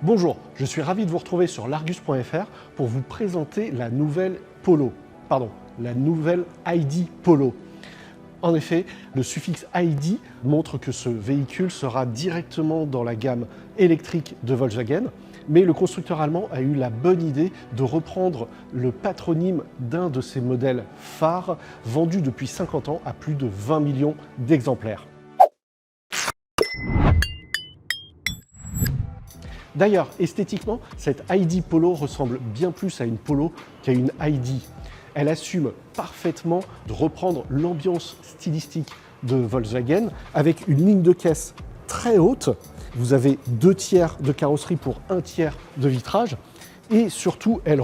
Bonjour, je suis ravi de vous retrouver sur largus.fr pour vous présenter la nouvelle ID Polo. En effet, le suffixe ID montre que ce véhicule sera directement dans la gamme électrique de Volkswagen, mais le constructeur allemand a eu la bonne idée de reprendre le patronyme d'un de ses modèles phares vendus depuis 50 ans à plus de 20 millions d'exemplaires. D'ailleurs, esthétiquement, cette ID Polo ressemble bien plus à une Polo qu'à une ID. Elle assume parfaitement de reprendre l'ambiance stylistique de Volkswagen avec une ligne de caisse très haute. Vous avez 2/3 de carrosserie pour 1/3 de vitrage. Et surtout, elle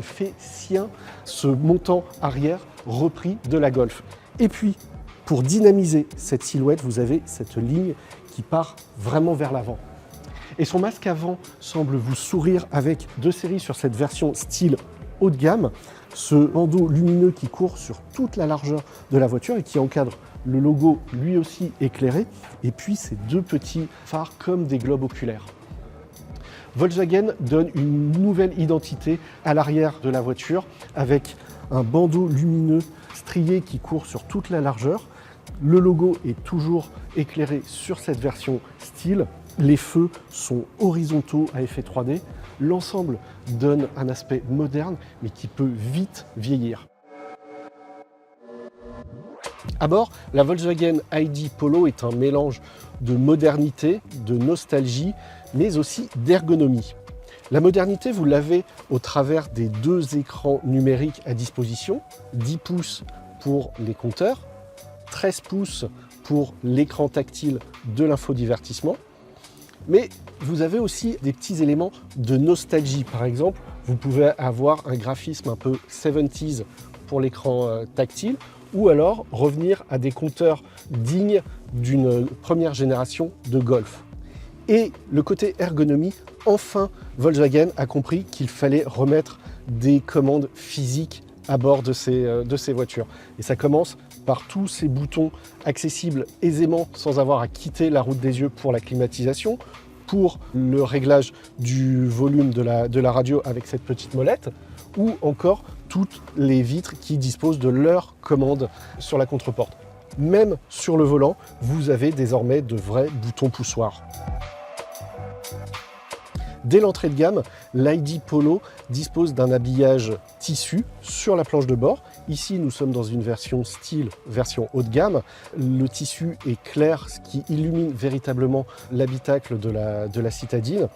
fait sien ce montant arrière repris de la Golf. Et puis, pour dynamiser cette silhouette, vous avez cette ligne qui part vraiment vers l'avant. Et son masque avant semble vous sourire avec 2 séries sur cette version style haut de gamme. Ce bandeau lumineux qui court sur toute la largeur de la voiture et qui encadre le logo lui aussi éclairé. Et puis ces 2 petits phares comme des globes oculaires. Volkswagen donne une nouvelle identité à l'arrière de la voiture avec un bandeau lumineux strié qui court sur toute la largeur. Le logo est toujours éclairé sur cette version style. Les feux sont horizontaux à effet 3D. L'ensemble donne un aspect moderne, mais qui peut vite vieillir. À bord, la Volkswagen ID Polo est un mélange de modernité, de nostalgie, mais aussi d'ergonomie. La modernité, vous l'avez au travers des 2 écrans numériques à disposition, 10 pouces pour les compteurs, 13 pouces pour l'écran tactile de l'infodivertissement. Mais vous avez aussi des petits éléments de nostalgie. Par exemple, vous pouvez avoir un graphisme un peu 70s pour l'écran tactile, ou alors revenir à des compteurs dignes d'une première génération de Golf. Et le côté ergonomie, enfin, Volkswagen a compris qu'il fallait remettre des commandes physiques à bord de ces voitures. Et ça commence par tous ces boutons accessibles aisément sans avoir à quitter la route des yeux pour la climatisation, pour le réglage du volume de la radio avec cette petite molette, ou encore toutes les vitres qui disposent de leur commande sur la contreporte. Même sur le volant, vous avez désormais de vrais boutons poussoirs. Dès l'entrée de gamme, l'ID Polo dispose d'un habillage tissu sur la planche de bord. Ici, nous sommes dans une version style, version haut de gamme. Le tissu est clair, ce qui illumine véritablement l'habitacle de la citadine.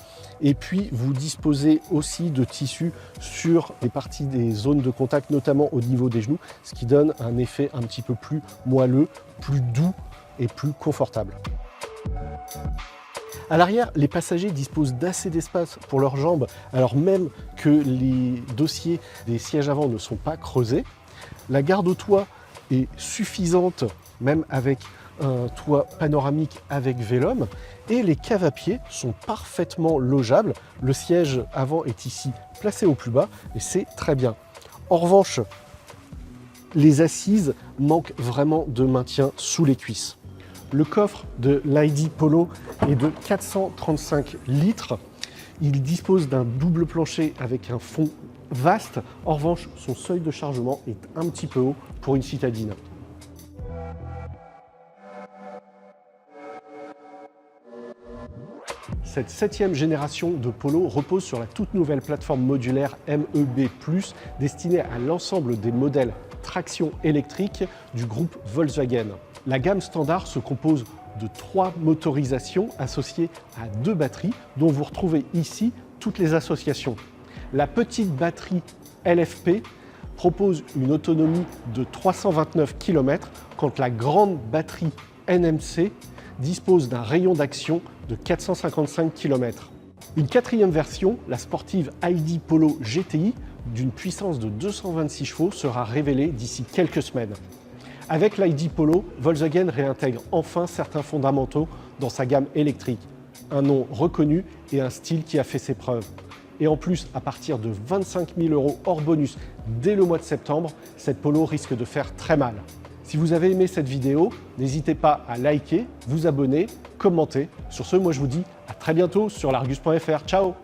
Et puis, vous disposez aussi de tissu sur les parties des zones de contact, notamment au niveau des genoux, ce qui donne un effet un petit peu plus moelleux, plus doux et plus confortable. À l'arrière, les passagers disposent d'assez d'espace pour leurs jambes, alors même que les dossiers des sièges avant ne sont pas creusés. La garde au toit est suffisante, même avec un toit panoramique avec vélum. Et les caves à pied sont parfaitement logeables. Le siège avant est ici placé au plus bas et c'est très bien. En revanche, les assises manquent vraiment de maintien sous les cuisses. Le coffre de l'ID Polo est de 435 litres. Il dispose d'un double plancher avec un fond vaste. En revanche, son seuil de chargement est un petit peu haut pour une citadine. Cette 7e génération de Polo repose sur la toute nouvelle plateforme modulaire MEB+, destinée à l'ensemble des modèles traction électrique du groupe Volkswagen. La gamme standard se compose de 3 motorisations associées à 2 batteries, dont vous retrouvez ici toutes les associations. La petite batterie LFP propose une autonomie de 329 km, quand la grande batterie NMC dispose d'un rayon d'action de 455 km. Une 4e version, la sportive ID Polo GTI, d'une puissance de 226 chevaux, sera révélée d'ici quelques semaines. Avec l'ID Polo, Volkswagen réintègre enfin certains fondamentaux dans sa gamme électrique. Un nom reconnu et un style qui a fait ses preuves. Et en plus, à partir de 25 000 € hors bonus dès le mois de septembre, cette Polo risque de faire très mal. Si vous avez aimé cette vidéo, n'hésitez pas à liker, vous abonner, commenter. Sur ce, moi je vous dis à très bientôt. très bientôt sur l'Argus.fr. Ciao!